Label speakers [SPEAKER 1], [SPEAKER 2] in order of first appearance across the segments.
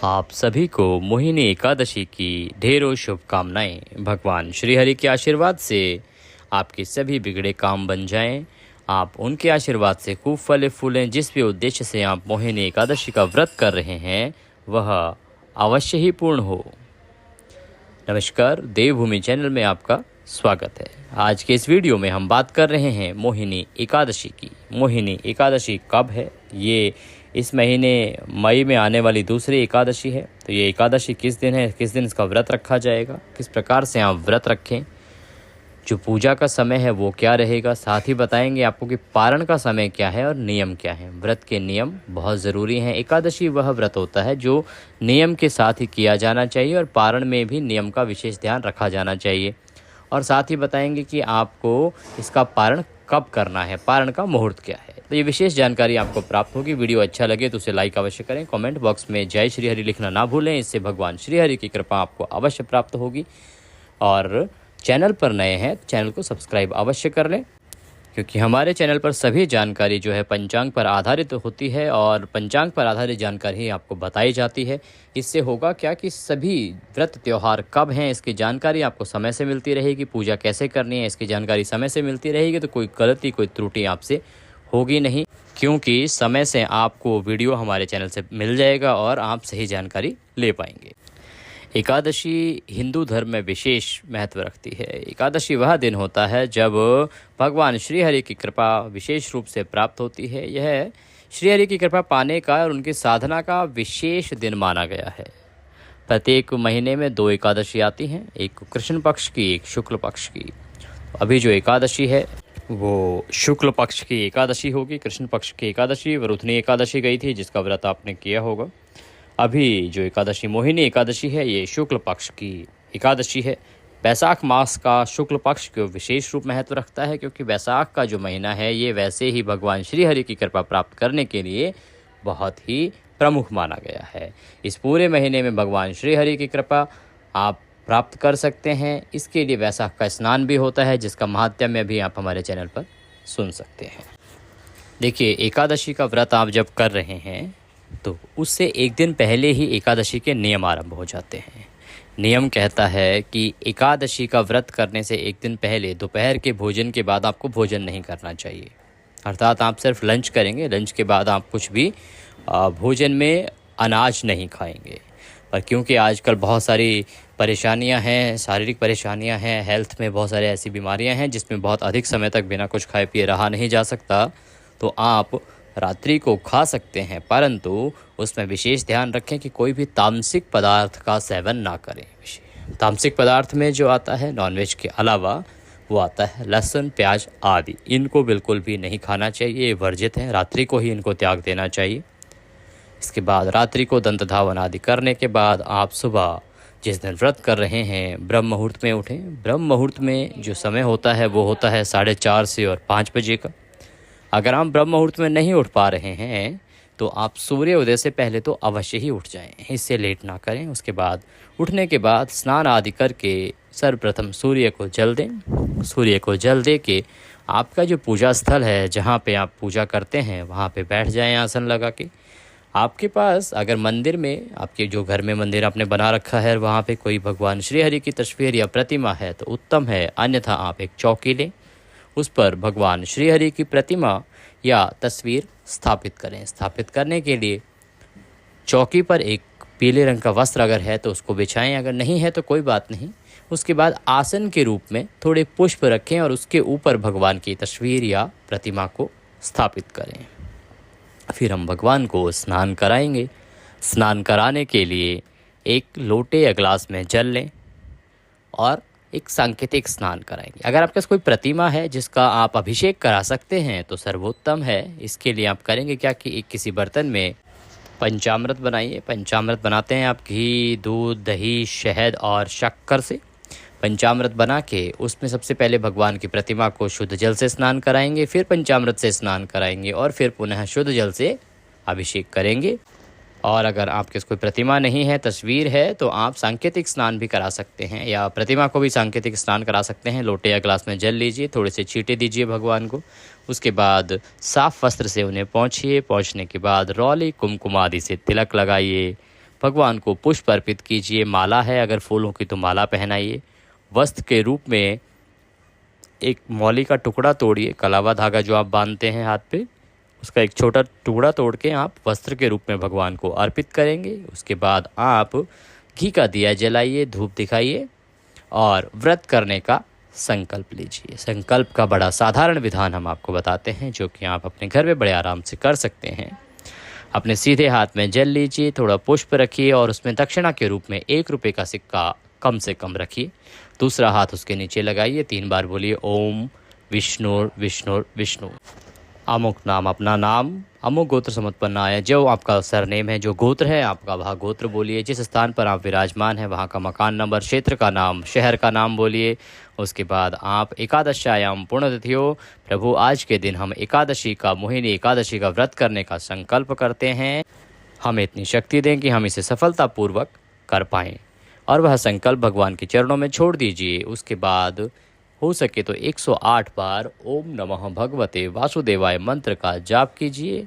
[SPEAKER 1] आप सभी को मोहिनी एकादशी की ढेरों शुभकामनाएं। भगवान श्री हरि के आशीर्वाद से आपके सभी बिगड़े काम बन जाएं। आप उनके आशीर्वाद से खूब फले फूलें। जिस भी उद्देश्य से आप मोहिनी एकादशी का व्रत कर रहे हैं वह अवश्य ही पूर्ण हो। नमस्कार, देवभूमि चैनल में आपका स्वागत है। आज के इस वीडियो में हम बात कर रहे हैं मोहिनी एकादशी की। मोहिनी एकादशी कब है? ये इस महीने मई में आने वाली दूसरी एकादशी है। तो ये एकादशी किस दिन है, किस दिन इसका व्रत रखा जाएगा, किस प्रकार से आप व्रत रखें, जो पूजा का समय है वो क्या रहेगा, साथ ही बताएंगे आपको कि पारण का समय क्या है और नियम क्या है। व्रत के नियम बहुत ज़रूरी हैं। एकादशी वह व्रत होता है जो नियम के साथ ही किया जाना चाहिए और पारण में भी नियम का विशेष ध्यान रखा जाना चाहिए। और साथ ही बताएंगे कि आपको इसका पारण कब करना है, पारण का मुहूर्त क्या है। तो ये विशेष जानकारी आपको प्राप्त होगी। वीडियो अच्छा लगे तो उसे लाइक अवश्य करें। कमेंट बॉक्स में जय श्री हरि लिखना ना भूलें, इससे भगवान श्री हरि की कृपा आपको अवश्य प्राप्त होगी। और चैनल पर नए हैं तो चैनल को सब्सक्राइब अवश्य कर लें, क्योंकि हमारे चैनल पर सभी जानकारी जो है पंचांग पर आधारित होती है और पंचांग पर आधारित जानकारी ही आपको बताई जाती है। इससे होगा क्या कि सभी व्रत त्यौहार कब हैं इसकी जानकारी आपको समय से मिलती रहेगी। पूजा कैसे करनी है इसकी जानकारी समय से मिलती रहेगी। तो कोई गलती, कोई त्रुटि आपसे होगी नहीं, क्योंकि समय से आपको वीडियो हमारे चैनल से मिल जाएगा और आप सही जानकारी ले पाएंगे। एकादशी हिंदू धर्म में विशेष महत्व रखती है। एकादशी वह दिन होता है जब भगवान श्री हरि की कृपा विशेष रूप से प्राप्त होती है। यह श्री हरि की कृपा पाने का और उनकी साधना का विशेष दिन माना गया है। प्रत्येक महीने में 2 एकादशी आती हैं, एक कृष्ण पक्ष की, एक शुक्ल पक्ष की। अभी जो एकादशी है वो शुक्ल पक्ष की एकादशी होगी। कृष्ण पक्ष की एकादशी वरुथनी एकादशी गई थी, जिसका व्रत आपने किया होगा। अभी जो एकादशी मोहिनी एकादशी है ये शुक्ल पक्ष की एकादशी है। बैसाख मास का शुक्ल पक्ष को विशेष रूप महत्व रखता है, क्योंकि बैसाख का जो महीना है ये वैसे ही भगवान श्री हरि की कृपा प्राप्त करने के लिए बहुत ही प्रमुख माना गया है। इस पूरे महीने में भगवान श्री हरि की कृपा आप प्राप्त कर सकते हैं। इसके लिए वैसाख का स्नान भी होता है, जिसका महात्म्य भी आप हमारे चैनल पर सुन सकते हैं। देखिए, एकादशी का व्रत आप जब कर रहे हैं तो उससे एक दिन पहले ही एकादशी के नियम आरंभ हो जाते हैं। नियम कहता है कि एकादशी का व्रत करने से एक दिन पहले दोपहर के भोजन के बाद आपको भोजन नहीं करना चाहिए। अर्थात आप सिर्फ लंच करेंगे, लंच के बाद आप कुछ भी भोजन में अनाज नहीं खाएंगे। पर क्योंकि आजकल बहुत सारी परेशानियां हैं, शारीरिक परेशानियां हैं, हेल्थ में बहुत सारी ऐसी बीमारियां हैं जिसमें बहुत अधिक समय तक बिना कुछ खाए पिए रहा नहीं जा सकता, तो आप रात्रि को खा सकते हैं, परंतु उसमें विशेष ध्यान रखें कि कोई भी तामसिक पदार्थ का सेवन ना करें। तामसिक पदार्थ में जो आता है नॉनवेज के अलावा वो आता है लहसुन, प्याज आदि। इनको बिल्कुल भी नहीं खाना चाहिए, ये वर्जित हैं। रात्रि को ही इनको त्याग देना चाहिए। इसके बाद रात्रि को दंत धावन आदि करने के बाद आप सुबह जिस दिन व्रत कर रहे हैं ब्रह्म मुहूर्त में उठें। ब्रह्म मुहूर्त में जो समय होता है वो होता है 4:30 से और 5 बजे का। अगर आप ब्रह्म मुहूर्त में नहीं उठ पा रहे हैं तो आप सूर्य उदय से पहले तो अवश्य ही उठ जाएं, इससे लेट ना करें। उसके बाद उठने के बाद स्नान आदि करके सर्वप्रथम सूर्य को जल दें। सूर्य को जल दे के आपका जो पूजा स्थल है जहाँ पे आप पूजा करते हैं वहाँ पे बैठ जाएं आसन लगा के। आपके पास अगर मंदिर में, आपके जो घर में मंदिर आपने बना रखा है वहाँ पे कोई भगवान श्री हरि की तस्वीर या प्रतिमा है तो उत्तम है, अन्यथा आप एक चौकी लें, उस पर भगवान श्री हरि की प्रतिमा या तस्वीर स्थापित करें। स्थापित करने के लिए चौकी पर एक पीले रंग का वस्त्र अगर है तो उसको बिछाएं, अगर नहीं है तो कोई बात नहीं। उसके बाद आसन के रूप में थोड़े पुष्प रखें और उसके ऊपर भगवान की तस्वीर या प्रतिमा को स्थापित करें। फिर हम भगवान को स्नान कराएंगे। स्नान कराने के लिए एक लोटे या गिलास में जल लें और एक सांकेतिक स्नान कराएंगे। अगर आपके पास कोई प्रतिमा है जिसका आप अभिषेक करा सकते हैं तो सर्वोत्तम है। इसके लिए आप करेंगे क्या कि एक किसी बर्तन में पंचामृत बनाइए। पंचामृत बनाते हैं आप घी, दूध, दही, शहद और शक्कर से। पंचामृत बना के उसमें सबसे पहले भगवान की प्रतिमा को शुद्ध जल से स्नान कराएंगे, फिर पंचामृत से स्नान कराएंगे और फिर पुनः शुद्ध जल से अभिषेक करेंगे। और अगर आपके कोई प्रतिमा नहीं है, तस्वीर है, तो आप सांकेतिक स्नान भी करा सकते हैं या प्रतिमा को भी सांकेतिक स्नान करा सकते हैं। लोटे या गिलास में जल लीजिए, थोड़े से छींटे दीजिए भगवान को। उसके बाद साफ वस्त्र से उन्हें पोंछिए। पोंछने के बाद रौली, कुमकुम आदि से तिलक लगाइए। भगवान को पुष्प अर्पित कीजिए। माला है अगर फूलों की तो माला पहनाइए। वस्त्र के रूप में एक मौली का टुकड़ा तोड़िए, कलावा धागा जो आप बांधते हैं हाथ पे, उसका एक छोटा टुकड़ा तोड़ के आप वस्त्र के रूप में भगवान को अर्पित करेंगे। उसके बाद आप घी का दिया जलाइए, धूप दिखाइए और व्रत करने का संकल्प लीजिए। संकल्प का बड़ा साधारण विधान हम आपको बताते हैं, जो कि आप अपने घर में बड़े आराम से कर सकते हैं। अपने सीधे हाथ में जल लीजिए, थोड़ा पुष्प रखिए और उसमें दक्षिणा के रूप में 1 रुपये का सिक्का कम से कम रखिए। दूसरा हाथ उसके नीचे लगाइए, 3 बार बोलिए ओम विष्णु विष्णु विष्णु। अमुक नाम अपना नाम, अमुक गोत्र समुत्पन्नाय, जो आपका सरनेम है, जो गोत्र है आपका वह गोत्र बोलिए। जिस स्थान पर आप विराजमान हैं वहाँ का मकान नंबर, क्षेत्र का नाम, शहर का नाम बोलिए। उसके बाद आप एकादशायाम पुण्यतिथियो, प्रभु आज के दिन हम एकादशी का, मोहिनी एकादशी का व्रत करने का संकल्प करते हैं। हमें इतनी शक्ति दें कि हम इसे सफलतापूर्वक कर पाएँ। और वह संकल्प भगवान के चरणों में छोड़ दीजिए। उसके बाद हो सके तो 108 बार ओम नमः भगवते वासुदेवाय मंत्र का जाप कीजिए।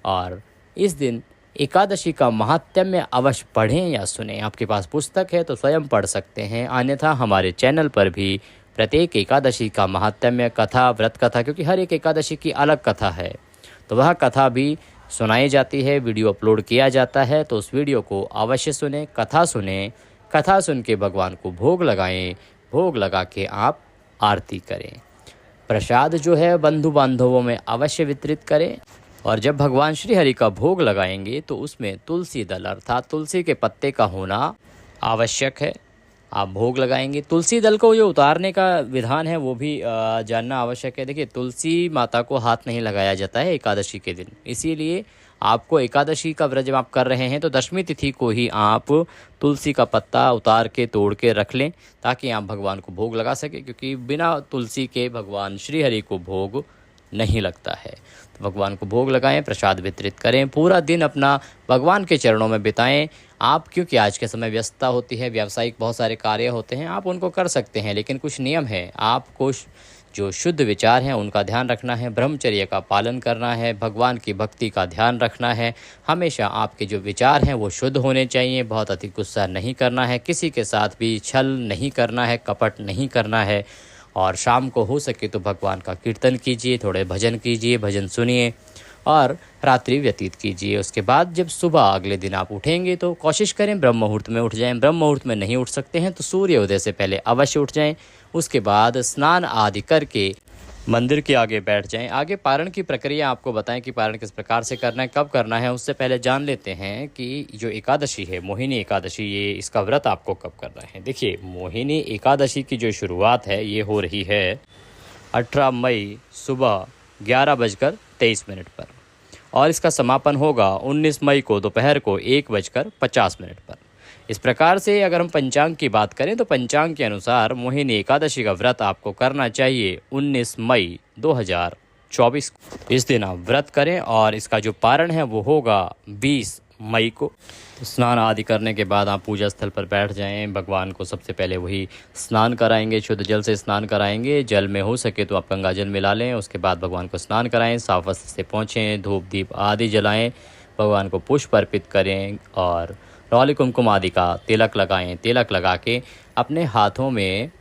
[SPEAKER 1] और इस दिन एकादशी का महात्म्य अवश्य पढ़ें या सुनें। आपके पास पुस्तक है तो स्वयं पढ़ सकते हैं, अन्यथा हमारे चैनल पर भी प्रत्येक एकादशी का महात्म्य कथा, व्रत कथा, क्योंकि हर एक एकादशी की अलग कथा है, तो वह कथा भी सुनाई जाती है, वीडियो अपलोड किया जाता है। तो उस वीडियो को अवश्य सुने, कथा सुने, कथा सुन के भगवान को भोग लगाएं। भोग लगा के आप आरती करें। प्रसाद जो है बंधु बांधवों में अवश्य वितरित करें। और जब भगवान श्री हरि का भोग लगाएंगे तो उसमें तुलसी दल अर्थात तुलसी के पत्ते का होना आवश्यक है। आप भोग लगाएंगे, तुलसी दल को जो उतारने का विधान है वो भी जानना आवश्यक है। देखिए, तुलसी माता को हाथ नहीं लगाया जाता है एकादशी के दिन, इसीलिए आपको एकादशी का व्रत जब आप कर रहे हैं तो दशमी तिथि को ही आप तुलसी का पत्ता उतार के तोड़ के रख लें, ताकि आप भगवान को भोग लगा सकें, क्योंकि बिना तुलसी के भगवान श्री हरि को भोग नहीं लगता है। तो भगवान को भोग लगाएं, प्रसाद वितरित करें, पूरा दिन अपना भगवान के चरणों में बिताएं आप, क्योंकि आज के समय व्यस्तता होती है, व्यावसायिक बहुत सारे कार्य होते हैं, आप उनको कर सकते हैं, लेकिन कुछ नियम है। आपको जो शुद्ध विचार हैं उनका ध्यान रखना है, ब्रह्मचर्य का पालन करना है, भगवान की भक्ति का ध्यान रखना है। हमेशा आपके जो विचार हैं वो शुद्ध होने चाहिए, बहुत अधिक गुस्सा नहीं करना है, किसी के साथ भी छल नहीं करना है, कपट नहीं करना है। और शाम को हो सके तो भगवान का कीर्तन कीजिए, थोड़े भजन कीजिए, भजन सुनिए और रात्रि व्यतीत कीजिए। उसके बाद जब सुबह अगले दिन आप उठेंगे तो कोशिश करें ब्रह्म मुहूर्त में उठ जाएं। ब्रह्म मुहूर्त में नहीं उठ सकते हैं तो सूर्य उदय से पहले अवश्य उठ जाएं। उसके बाद स्नान आदि करके मंदिर के आगे बैठ जाएं। आगे पारण की प्रक्रिया आपको बताएं कि पारण किस प्रकार से करना है, कब करना है। उससे पहले जान लेते हैं कि जो एकादशी है, मोहिनी एकादशी, ये इसका व्रत आपको कब करना है। देखिए, मोहिनी एकादशी की जो शुरुआत है ये हो रही है 18 मई सुबह 11:23 पर और इसका समापन होगा 19 मई को दोपहर को 1:50 पर। इस प्रकार से अगर हम पंचांग की बात करें तो पंचांग के अनुसार मोहिनी एकादशी का व्रत आपको करना चाहिए 19 मई 2024 को। इस दिन आप व्रत करें और इसका जो पारण है वो होगा 20 मई को। तो स्नान आदि करने के बाद आप पूजा स्थल पर बैठ जाएं। भगवान को सबसे पहले वही स्नान कराएंगे, शुद्ध जल से स्नान कराएंगे। जल में हो सके तो आप गंगा जल मिला लें। उसके बाद भगवान को स्नान कराएं, साफ वस्त्र से पहुँचें, धूप दीप आदि जलाएं, भगवान को पुष्प अर्पित करें और रौली कुमकुम आदि का तिलक लगाएं। तिलक लगा के अपने हाथों में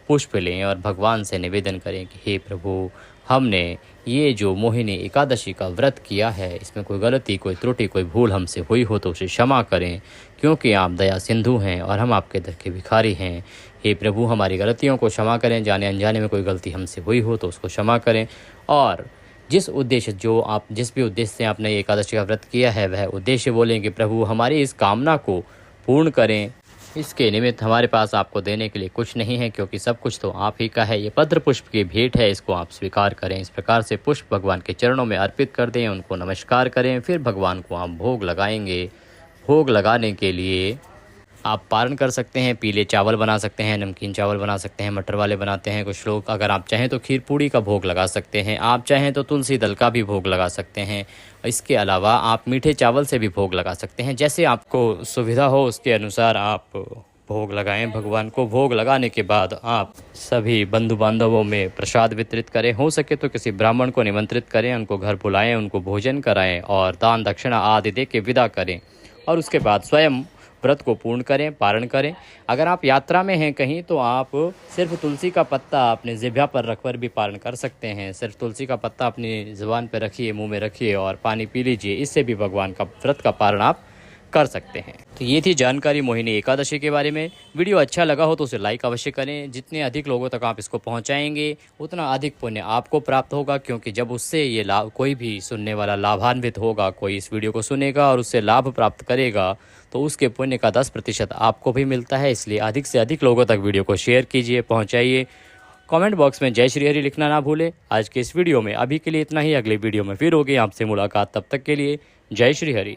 [SPEAKER 1] पुष्प लें और भगवान से निवेदन करें कि हे प्रभु, हमने ये जो मोहिनी एकादशी का व्रत किया है इसमें कोई गलती, कोई त्रुटि, कोई भूल हमसे हुई हो तो उसे क्षमा करें, क्योंकि आप दया सिंधु हैं और हम आपके दर के भिखारी हैं। हे प्रभु, हमारी गलतियों को क्षमा करें, जाने अनजाने में कोई गलती हमसे हुई हो तो उसको क्षमा करें। और जिस भी उद्देश्य से आपने एकादशी का व्रत किया है वह उद्देश्य बोलें कि प्रभु हमारी इस कामना को पूर्ण करें। इसके निमित्त हमारे पास आपको देने के लिए कुछ नहीं है, क्योंकि सब कुछ तो आप ही का है। ये पत्र पुष्प की भेंट है, इसको आप स्वीकार करें। इस प्रकार से पुष्प भगवान के चरणों में अर्पित कर दें, उनको नमस्कार करें। फिर भगवान को आप भोग लगाएंगे। भोग लगाने के लिए आप पारण कर सकते हैं, पीले चावल बना सकते हैं, नमकीन चावल बना सकते हैं, मटर वाले बनाते हैं कुछ लोग। अगर आप चाहें तो खीर पूड़ी का भोग लगा सकते हैं, आप चाहें तो तुलसी दल का भी भोग लगा सकते हैं। इसके अलावा आप मीठे चावल से भी भोग लगा सकते हैं। जैसे आपको सुविधा हो उसके अनुसार आप भोग लगाएं भगवान को। भोग लगाने के बाद आप सभी बंधु बांधवों में प्रसाद वितरित करें। हो सके तो किसी ब्राह्मण को निमंत्रित करें, उनको घर बुलाएं, उनको भोजन कराएं और दान दक्षिणा आदि दे के विदा करें। और उसके बाद स्वयं व्रत को पूर्ण करें, पारण करें। अगर आप यात्रा में हैं कहीं तो आप सिर्फ तुलसी का पत्ता अपने ज़िभ्या पर रखकर भी पारण कर सकते हैं। सिर्फ तुलसी का पत्ता अपनी ज़ुबान पर रखिए, मुंह में रखिए और पानी पी लीजिए। इससे भी भगवान का व्रत का पारण आप कर सकते हैं। तो ये थी जानकारी मोहिनी एकादशी के बारे में। वीडियो अच्छा लगा हो तो उसे लाइक अवश्य करें। जितने अधिक लोगों तक आप इसको पहुंचाएंगे उतना अधिक पुण्य आपको प्राप्त होगा, क्योंकि जब उससे ये लाभ, कोई भी सुनने वाला लाभान्वित होगा, कोई इस वीडियो को सुनेगा और उससे लाभ प्राप्त करेगा तो उसके पुण्य का 10% आपको भी मिलता है। इसलिए अधिक से अधिक लोगों तक वीडियो को शेयर कीजिए, पहुँचाइए। कमेंट बॉक्स में जय श्री हरि लिखना ना भूलें। आज के इस वीडियो में अभी के लिए इतना ही। अगले वीडियो में फिर होगी आपसे मुलाकात। तब तक के लिए जय श्री हरि।